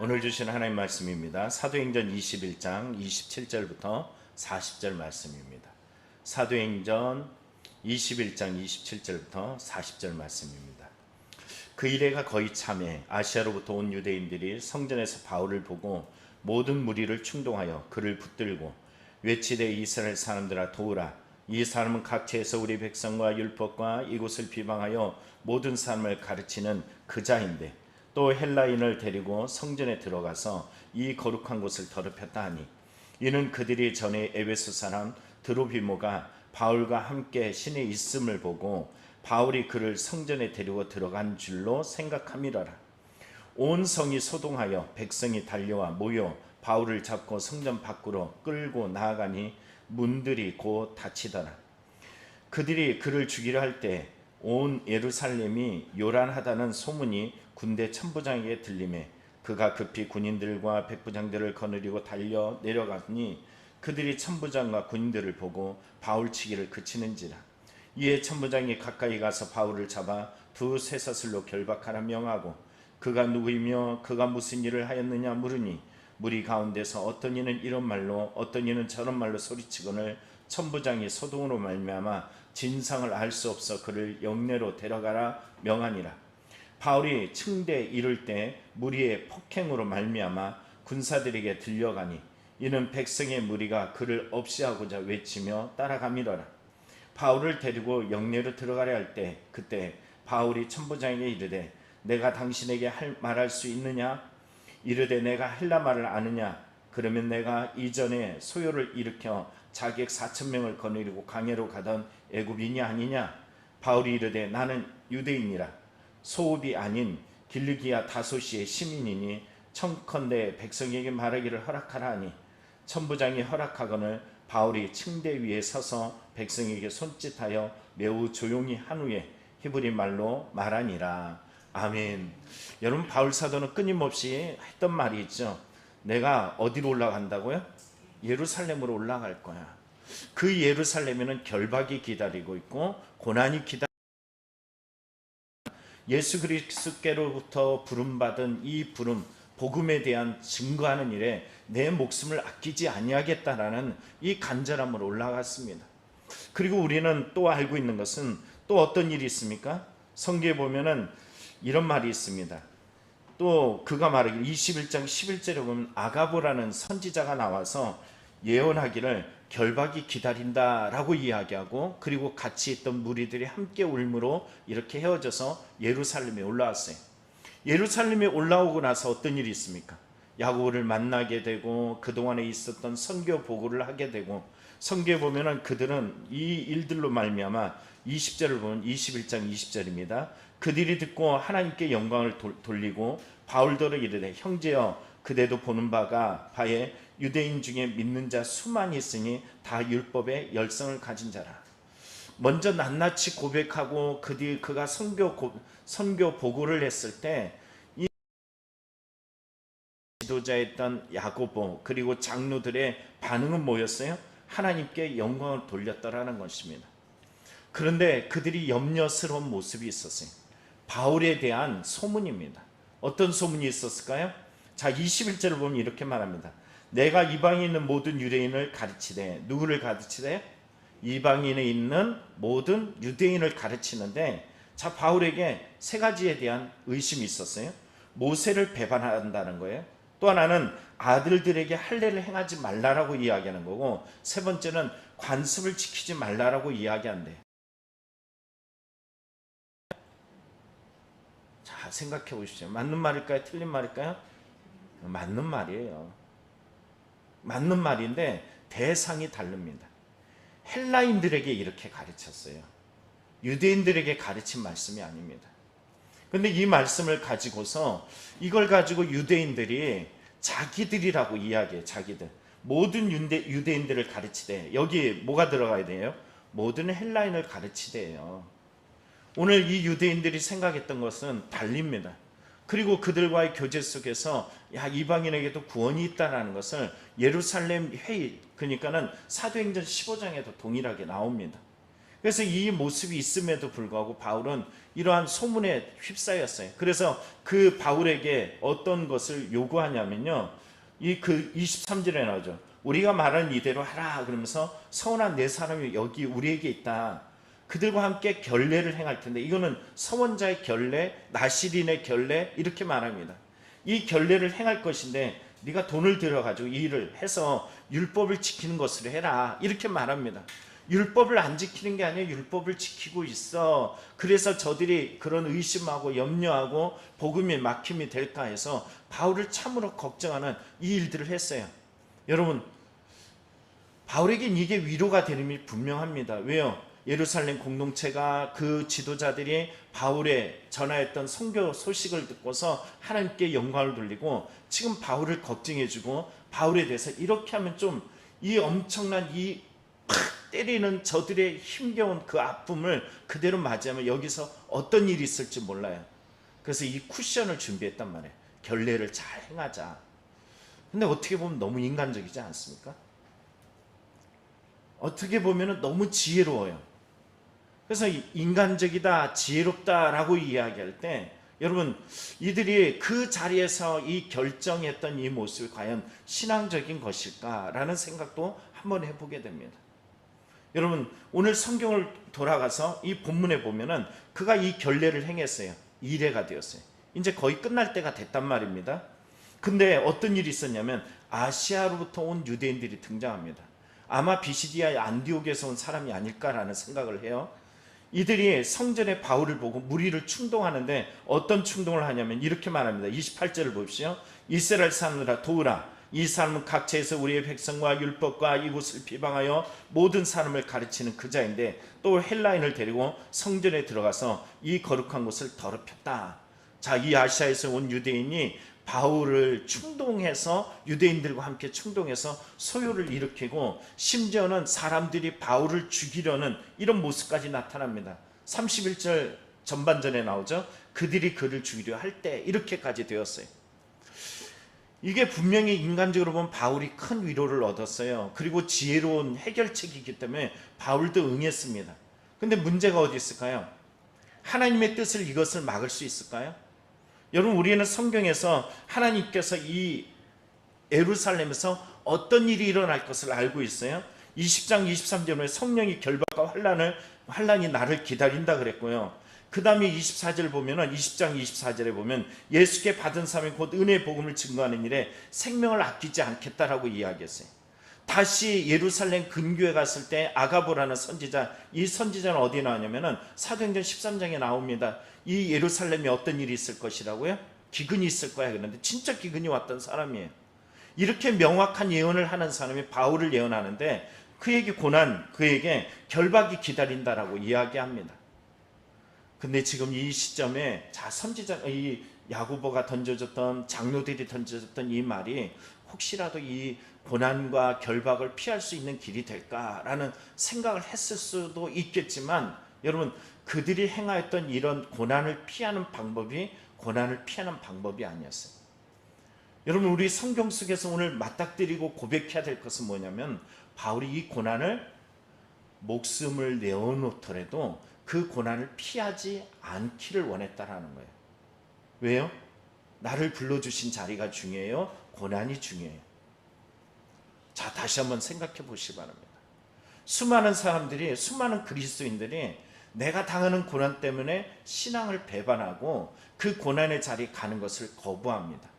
오늘 주신 하나님 말씀입니다. 사도행전 21장 27절부터 40절 말씀입니다. 사도행전 21장 27절부터 40절 말씀입니다. 그 이래가 거의 참에 아시아로부터 온 유대인들이 성전에서 바울을 보고 모든 무리를 충동하여 그를 붙들고 외치되 이스라엘 사람들아 도우라. 이 사람은 각처에서 우리 백성과 율법과 이곳을 비방하여 모든 사람을 가르치는 그 자인데 또 헬라인을 데리고 성전에 들어가서 이 거룩한 곳을 더럽혔다 하니 이는 그들이 전에 에베소 사람 드로비모가 바울과 함께 신에 있음을 보고 바울이 그를 성전에 데리고 들어간 줄로 생각함이라라. 온 성이 소동하여 백성이 달려와 모여 바울을 잡고 성전 밖으로 끌고 나아가니 문들이 곧 닫히더라. 그들이 그를 죽이려 할 때 온 예루살렘이 요란하다는 소문이 군대 천부장에게 들리매 그가 급히 군인들과 백부장들을 거느리고 달려 내려가니 그들이 천부장과 군인들을 보고 바울 치기를 그치는지라. 이에 천부장이 가까이 가서 바울을 잡아 두 쇠사슬로 결박하라 명하고 그가 누구이며 그가 무슨 일을 하였느냐 물으니 무리 가운데서 어떤 이는 이런 말로 어떤 이는 저런 말로 소리치거늘 천부장이 소동으로 말미암아 진상을 알 수 없어 그를 영내로 데려가라 명하니라. 바울이 층대 이를 때 무리의 폭행으로 말미암아 군사들에게 들려가니 이는 백성의 무리가 그를 없이하고자 외치며 따라가미러라. 바울을 데리고 영내로 들어가려 할 때 그때 바울이 천부장에게 이르되 내가 당신에게 말할 수 있느냐? 이르되 내가 헬라 말을 아느냐? 그러면 내가 이전에 소요를 일으켜 자객 4,000명을 거느리고 강해로 가던 애굽인이 아니냐? 바울이 이르되 나는 유대인이라 소읍이 아닌 길르기아 다소시의 시민이니 청컨대 백성에게 말하기를 허락하라 하니 천부장이 허락하거늘 바울이 층대 위에 서서 백성에게 손짓하여 매우 조용히 한 후에 히브리 말로 말하니라. 아멘. 여러분, 바울 사도는 끊임없이 했던 말이 있죠. 내가 어디로 올라간다고요? 예루살렘으로 올라갈 거야. 그 예루살렘에는 결박이 기다리고 있고 고난이 기다리고 예수 그리스도께로부터 부름받은 이 부름, 복음에 대한 증거하는 일에 내 목숨을 아끼지 아니하겠다라는 이 간절함으로 올라갔습니다. 그리고 우리는 또 알고 있는 것은 또 어떤 일이 있습니까? 성경에 보면은 이런 말이 있습니다. 또 그가 말하기를 21장 11절에 보면 아가보라는 선지자가 나와서 예언하기를 결박이 기다린다라고 이야기하고 그리고 같이 있던 무리들이 함께 울므로 이렇게 헤어져서 예루살렘에 올라왔어요. 예루살렘에 올라오고 나서 어떤 일이 있습니까? 야고보를 만나게 되고 그동안에 있었던 선교 보고를 하게 되고 성경에 보면은 그들은 이 일들로 말미암아 20절을 보면 21장 20절입니다. 그들이 듣고 하나님께 영광을 돌리고 바울더러 이르되 형제여 그대도 보는 바에 유대인 중에 믿는 자 수많이 있으니 다 율법의 열성을 가진 자라. 먼저 낱낱이 고백하고 그가 선교 보고를 했을 때 이 지도자였던 야고보 그리고 장로들의 반응은 뭐였어요? 하나님께 영광을 돌렸다라는 것입니다. 그런데 그들이 염려스러운 모습이 있었어요. 바울에 대한 소문입니다. 어떤 소문이 있었을까요? 자, 21절을 보면 이렇게 말합니다. 내가 이방인에 있는 모든 유대인을 가르치되, 누구를 가르치되? 이방인에 있는 모든 유대인을 가르치는데, 자, 바울에게 세 가지에 대한 의심이 있었어요. 모세를 배반한다는 거예요. 또 하나는 아들들에게 할례를 행하지 말라라고 이야기하는 거고, 세 번째는 관습을 지키지 말라라고 이야기한대. 자, 생각해 보십시오. 맞는 말일까요? 틀린 말일까요? 맞는 말이에요. 맞는 말인데 대상이 다릅니다. 헬라인들에게 이렇게 가르쳤어요. 유대인들에게 가르친 말씀이 아닙니다. 그런데 이 말씀을 가지고서 이걸 가지고 유대인들이 자기들이라고 이야기해요. 자기들. 모든 유대인들을 가르치되, 여기 뭐가 들어가야 돼요? 모든 헬라인을 가르치대요. 오늘 이 유대인들이 생각했던 것은 달립니다. 그리고 그들과의 교제 속에서 이방인에게도 구원이 있다는 것을 예루살렘 회의, 그러니까는 사도행전 15장에도 동일하게 나옵니다. 그래서 이 모습이 있음에도 불구하고 바울은 이러한 소문에 휩싸였어요. 그래서 그 바울에게 어떤 것을 요구하냐면요, 이 그 23절에 나오죠. 우리가 말하는 이대로 하라 그러면서 서원한 네 사람이 여기 우리에게 있다. 그들과 함께 결례를 행할 텐데, 이거는 서원자의 결례, 나시린의 결례 이렇게 말합니다. 이 결례를 행할 것인데 네가 돈을 들여가지고 이 일을 해서 율법을 지키는 것으로 해라 이렇게 말합니다. 율법을 안 지키는 게 아니라 율법을 지키고 있어. 그래서 저들이 그런 의심하고 염려하고 복음이 막힘이 될까 해서 바울을 참으로 걱정하는 이 일들을 했어요. 여러분, 바울에겐 이게 위로가 되림이 분명합니다. 왜요? 예루살렘 공동체가 그 지도자들이 바울에 전하였던 선교 소식을 듣고서 하나님께 영광을 돌리고 지금 바울을 걱정해주고 바울에 대해서 이렇게 하면 좀 이 엄청난 이 팍 때리는 저들의 힘겨운 그 아픔을 그대로 맞이하면 여기서 어떤 일이 있을지 몰라요. 그래서 이 쿠션을 준비했단 말이에요. 결례를 잘 행하자. 근데 어떻게 보면 너무 인간적이지 않습니까? 어떻게 보면 너무 지혜로워요. 그래서 인간적이다, 지혜롭다라고 이야기할 때 여러분, 이들이 그 자리에서 이 결정했던 이 모습이 과연 신앙적인 것일까라는 생각도 한번 해보게 됩니다. 여러분, 오늘 성경을 돌아가서 이 본문에 보면은 그가 이 결례를 행했어요. 이래가 되었어요. 이제 거의 끝날 때가 됐단 말입니다. 근데 어떤 일이 있었냐면 아시아로부터 온 유대인들이 등장합니다. 아마 비시디아 안디옥에서 온 사람이 아닐까라는 생각을 해요. 이들이 성전에 바울을 보고 무리를 충동하는데 어떤 충동을 하냐면 이렇게 말합니다. 28절을 보십시오. 이스라엘 사람들아 도우라. 이 사람은 각처에서 우리의 백성과 율법과 이곳을 비방하여 모든 사람을 가르치는 그자인데 또 헬라인을 데리고 성전에 들어가서 이 거룩한 곳을 더럽혔다. 자, 이 아시아에서 온 유대인이 바울을 충동해서 유대인들과 함께 충동해서 소요를 일으키고 심지어는 사람들이 바울을 죽이려는 이런 모습까지 나타납니다. 31절 전반전에 나오죠. 그들이 그를 죽이려 할 때 이렇게까지 되었어요. 이게 분명히 인간적으로 보면 바울이 큰 위로를 얻었어요. 그리고 지혜로운 해결책이기 때문에 바울도 응했습니다. 근데 문제가 어디 있을까요? 하나님의 뜻을 이것을 막을 수 있을까요? 여러분, 우리는 성경에서 하나님께서 이 예루살렘에서 어떤 일이 일어날 것을 알고 있어요. 20장 23절에 성령이 결박과 환란이 나를 기다린다 그랬고요. 그 다음에 24절 보면은 20장 24절에 보면 예수께 받은 사람이 곧 은혜의 복음을 증거하는 일에 생명을 아끼지 않겠다라고 이야기했어요. 다시 예루살렘 근교에 갔을 때 아가보라는 선지자, 이 선지자는 어디에 나오냐면은 사도행전 13장에 나옵니다. 이 예루살렘에 어떤 일이 있을 것이라고요? 기근이 있을 거야. 그런데 진짜 기근이 왔던 사람이에요. 이렇게 명확한 예언을 하는 사람이 바울을 예언하는데 그에게 고난, 그에게 결박이 기다린다라고 이야기합니다. 근데 지금 이 시점에 자 선지자, 이 야고보가 던져줬던, 장로들이 던져줬던 이 말이 혹시라도 이 고난과 결박을 피할 수 있는 길이 될까라는 생각을 했을 수도 있겠지만 여러분, 그들이 행하였던 이런 고난을 피하는 방법이 고난을 피하는 방법이 아니었어요. 여러분, 우리 성경 속에서 오늘 맞닥뜨리고 고백해야 될 것은 뭐냐면 바울이 이 고난을 목숨을 내어놓더라도 그 고난을 피하지 않기를 원했다라는 거예요. 왜요? 나를 불러주신 자리가 중요해요? 고난이 중요해요? 자, 다시 한번 생각해 보시기 바랍니다. 수많은 사람들이, 수많은 그리스도인들이 내가 당하는 고난 때문에 신앙을 배반하고 그 고난의 자리에 가는 것을 거부합니다.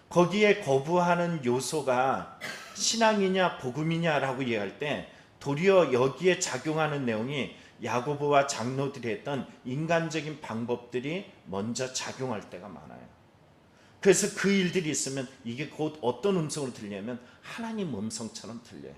거기에 거부하는 요소가 신앙이냐 복음이냐라고 이해할 때 도리어 여기에 작용하는 내용이 야고보와 장로들이 했던 인간적인 방법들이 먼저 작용할 때가 많아요. 그래서 그 일들이 있으면 이게 곧 어떤 음성으로 들리냐면 하나님 음성처럼 들려요.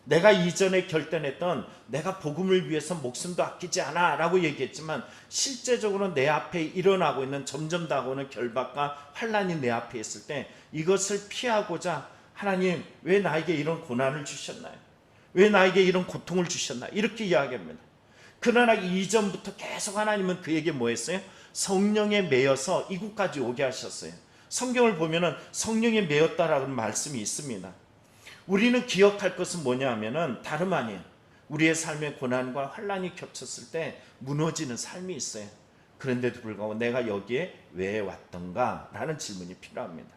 내가 이전에 결단했던 내가 복음을 위해서 목숨도 아끼지 않아 라고 얘기했지만 실제적으로 내 앞에 일어나고 있는 점점 다가오는 결박과 환란이 내 앞에 있을 때 이것을 피하고자 하나님 왜 나에게 이런 고난을 주셨나요? 왜 나에게 이런 고통을 주셨나요? 이렇게 이야기합니다. 그러나 이전부터 계속 하나님은 그에게 뭐 했어요? 성령에 매여서 이곳까지 오게 하셨어요. 성경을 보면은 성령에 매였다라는 말씀이 있습니다. 우리는 기억할 것은 뭐냐 하면은 다름 아니에요. 우리의 삶에 고난과 환난이 겹쳤을 때 무너지는 삶이 있어요. 그런데도 불구하고 내가 여기에 왜 왔던가 라는 질문이 필요합니다.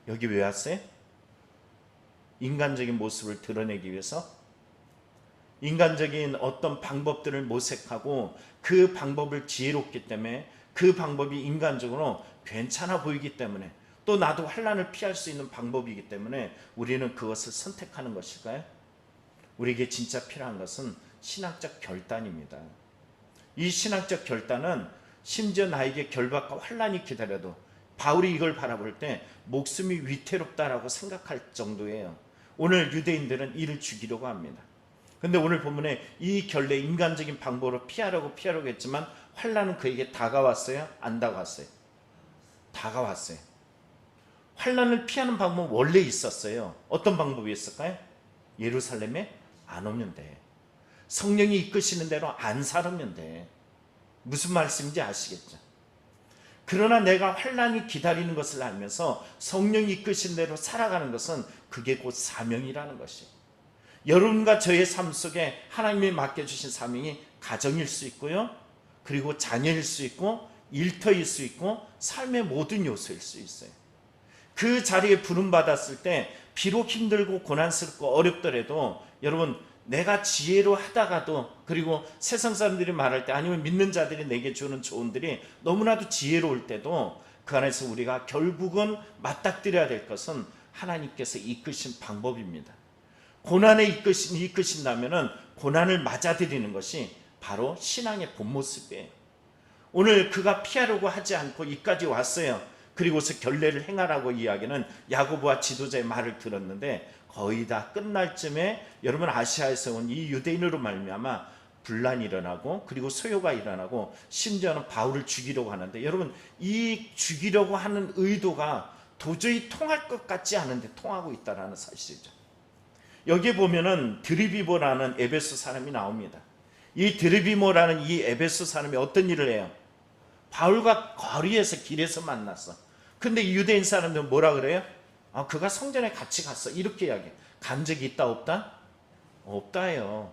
여기 왜 왔어요? 인간적인 모습을 드러내기 위해서, 인간적인 어떤 방법들을 모색하고 그 방법을 지혜롭기 때문에, 그 방법이 인간적으로 괜찮아 보이기 때문에, 또 나도 환난을 피할 수 있는 방법이기 때문에 우리는 그것을 선택하는 것일까요? 우리에게 진짜 필요한 것은 신학적 결단입니다. 이 신학적 결단은 심지어 나에게 결박과 환난이 기다려도 바울이 이걸 바라볼 때 목숨이 위태롭다라고 생각할 정도예요. 오늘 유대인들은 이를 죽이려고 합니다. 근데 오늘 본문에 이 결례, 인간적인 방법으로 피하려고 했지만 환난은 그에게 다가왔어요? 안 다가왔어요? 다가왔어요. 환난을 피하는 방법은 원래 있었어요. 어떤 방법이 있을까요? 예루살렘에 안 오면 돼. 성령이 이끄시는 대로 안 살면 돼. 무슨 말씀인지 아시겠죠? 그러나 내가 환난이 기다리는 것을 알면서 성령이 이끄신 대로 살아가는 것은 그게 곧 사명이라는 것이에요. 여러분과 저의 삶 속에 하나님이 맡겨주신 사명이 가정일 수 있고요, 그리고 자녀일 수 있고 일터일 수 있고 삶의 모든 요소일 수 있어요. 그 자리에 부름받았을 때 비록 힘들고 고난스럽고 어렵더라도 여러분, 내가 지혜로 하다가도, 그리고 세상 사람들이 말할 때, 아니면 믿는 자들이 내게 주는 조언들이 너무나도 지혜로울 때도 그 안에서 우리가 결국은 맞닥뜨려야 될 것은 하나님께서 이끄신 방법입니다. 고난에 이끄신다면 고난을 맞아들이는 것이 바로 신앙의 본 모습이에요. 오늘 그가 피하려고 하지 않고 이까지 왔어요. 그리고서 결례를 행하라고 이야기는 야고보와 지도자의 말을 들었는데, 거의 다 끝날 쯤에 여러분, 아시아에서 온 이 유대인으로 말미암아 분란이 일어나고, 그리고 소요가 일어나고, 심지어는 바울을 죽이려고 하는데, 여러분, 이 죽이려고 하는 의도가 도저히 통할 것 같지 않은데 통하고 있다는 사실이죠. 여기에 보면은 드리비모라는 에베소 사람이 나옵니다. 이 드리비모라는 이 에베소 사람이 어떤 일을 해요? 바울과 거리에서 길에서 만났어. 근데 이 유대인 사람들은 뭐라 그래요? 그가 성전에 같이 갔어, 이렇게 이야기해. 간 적이 있다 없다? 없다예요.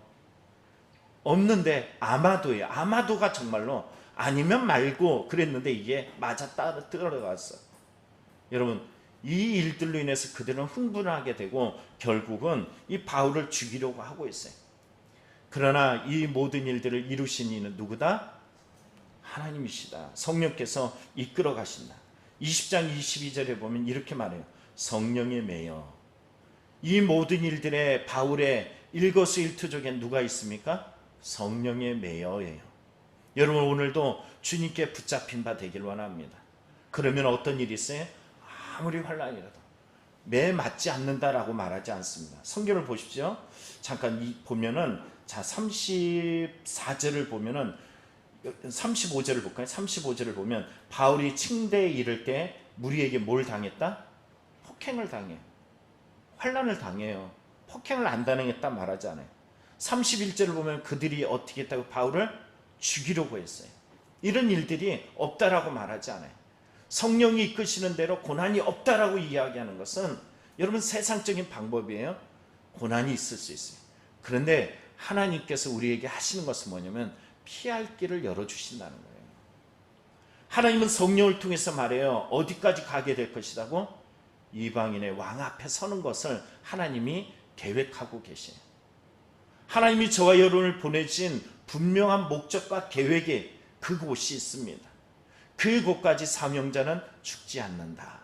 없는데 아마도예요. 아마도가 정말로 아니면 말고 그랬는데 이게 맞아 들어갔어. 여러분, 이 일들로 인해서 그들은 흥분하게 되고 결국은 이 바울을 죽이려고 하고 있어요. 그러나 이 모든 일들을 이루신 이는 누구다? 하나님이시다. 성령께서 이끌어 가신다. 20장 22절에 보면 이렇게 말해요. 성령에 매여. 이 모든 일들의 바울의 일거수일투족에 누가 있습니까? 성령에 매여예요. 여러분, 오늘도 주님께 붙잡힌 바 되길 원합니다. 그러면 어떤 일이 있어요? 아무리 환난이라도 매 맞지 않는다라고 말하지 않습니다. 성경을 보십시오. 잠깐 보면은, 자, 34절을 보면은, 35절을 볼까요? 35절을 보면 바울이 층대에 이를 때 무리에게 뭘 당했다? 폭행을 당해요. 환난을 당해요. 폭행을 안 당했다 말하지 않아요. 31절을 보면 그들이 어떻게 했다고? 바울을 죽이려고 했어요. 이런 일들이 없다라고 말하지 않아요. 성령이 이끄시는 대로 고난이 없다라고 이야기하는 것은 여러분, 세상적인 방법이에요. 고난이 있을 수 있어요. 그런데 하나님께서 우리에게 하시는 것은 뭐냐면 피할 길을 열어주신다는 거예요. 하나님은 성령을 통해서 말해요. 어디까지 가게 될 것이라고? 이방인의 왕 앞에 서는 것을 하나님이 계획하고 계세요. 하나님이 저와 여러분을 보내신 분명한 목적과 계획에 그곳이 있습니다. 그곳까지 사명자는 죽지 않는다.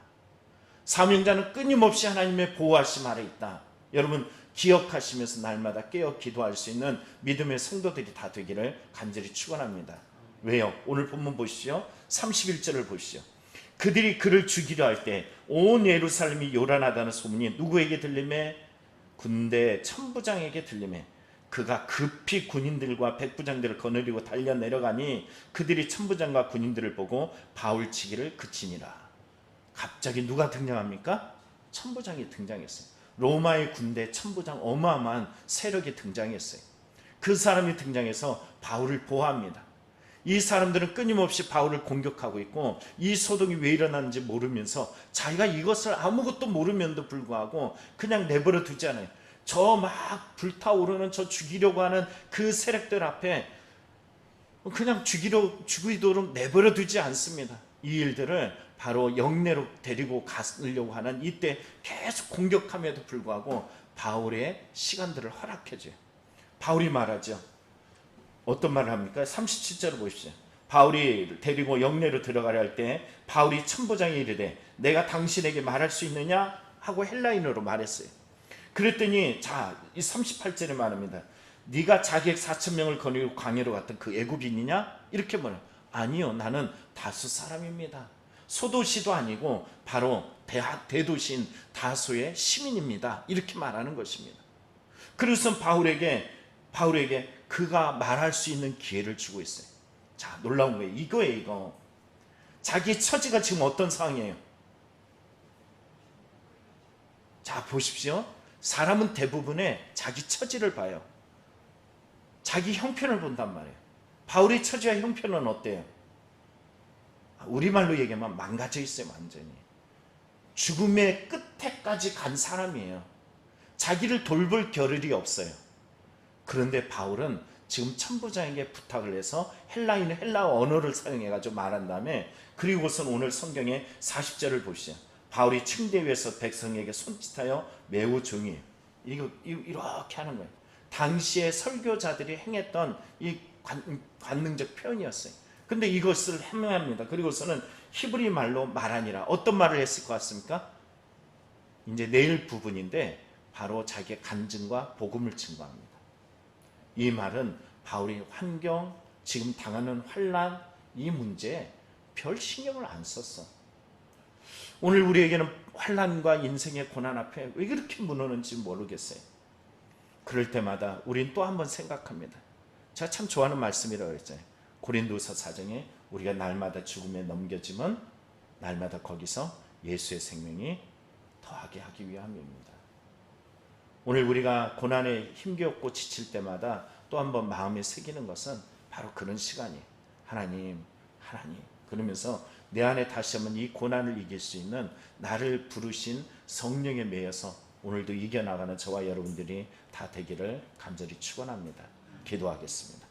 사명자는 끊임없이 하나님의 보호하심 아래 있다. 여러분, 기억하시면서 날마다 깨어 기도할 수 있는 믿음의 성도들이 다 되기를 간절히 축원합니다. 왜요? 오늘 본문 보시죠. 31절을 보시죠. 그들이 그를 죽이려 할 때 온 예루살렘이 요란하다는 소문이 누구에게 들리매? 군대 천부장에게 들리매. 그가 급히 군인들과 백부장들을 거느리고 달려 내려가니 그들이 천부장과 군인들을 보고 바울치기를 그치니라. 갑자기 누가 등장합니까? 천부장이 등장했어요. 로마의 군대 천부장, 어마어마한 세력이 등장했어요. 그 사람이 등장해서 바울을 보호합니다. 이 사람들은 끊임없이 바울을 공격하고 있고 이 소동이 왜 일어났는지 모르면서 자기가 이것을 아무것도 모르면도 불구하고 그냥 내버려 두지 않아요. 저 막 불타오르는 저 죽이려고 하는 그 세력들 앞에 그냥 죽이도록 내버려 두지 않습니다. 이 일들을 바로 영내로 데리고 가려고 하는 이때 계속 공격함에도 불구하고 바울의 시간들을 허락해줘요. 바울이 말하죠. 어떤 말을 합니까? 37절을 보십시오. 바울이 데리고 영내로 들어가려 할 때 바울이 천부장에 이르되 내가 당신에게 말할 수 있느냐 하고 헬라인어로 말했어요. 그랬더니 이 38절에 말합니다. 네가 자객 4,000명을 거느리고 광야로 갔던 그 애굽인이냐? 이렇게 말해요. 아니요, 나는 다수 사람입니다. 소도시도 아니고 바로 대도시인 다소의 시민입니다. 이렇게 말하는 것입니다. 그래서 바울에게 그가 말할 수 있는 기회를 주고 있어요. 자, 놀라운 거예요. 이거예요, 이거. 자기 처지가 지금 어떤 상황이에요? 자, 보십시오. 사람은 대부분의 자기 처지를 봐요. 자기 형편을 본단 말이에요. 바울의 처지와 형편은 어때요? 우리말로 얘기하면 망가져 있어요. 완전히 죽음의 끝에까지 간 사람이에요. 자기를 돌볼 겨를이 없어요. 그런데 바울은 지금 천부장에게 부탁을 해서 헬라어 언어를 사용해가지고 말한 다음에, 그리고선 오늘 성경의 40절을 보시죠. 바울이 층대 위에서 백성에게 손짓하여 매우 조용히 해요. 이렇게 하는 거예요. 당시에 설교자들이 행했던 이 관능적 표현이었어요. 근데 이것을 해명합니다. 그리고서는 히브리 말로 말하니라. 어떤 말을 했을 것 같습니까? 이제 내일 부분인데 바로 자기의 간증과 복음을 증거합니다. 이 말은 바울이 환경, 지금 당하는 환난, 이 문제에 별 신경을 안 썼어. 오늘 우리에게는 환난과 인생의 고난 앞에 왜 그렇게 무너는지 모르겠어요. 그럴 때마다 우린 또 한 번 생각합니다. 제가 참 좋아하는 말씀이라고 했잖아요. 고린도서 4장에 우리가 날마다 죽음에 넘겨지면 날마다 거기서 예수의 생명이 더하게 하기 위함입니다. 오늘 우리가 고난에 힘겹고 지칠 때마다 또 한 번 마음에 새기는 것은 바로 그런 시간이에요. 하나님 그러면서 내 안에 다시 한번 이 고난을 이길 수 있는 나를 부르신 성령에 매여서 오늘도 이겨나가는 저와 여러분들이 다 되기를 간절히 축원합니다. 기도하겠습니다.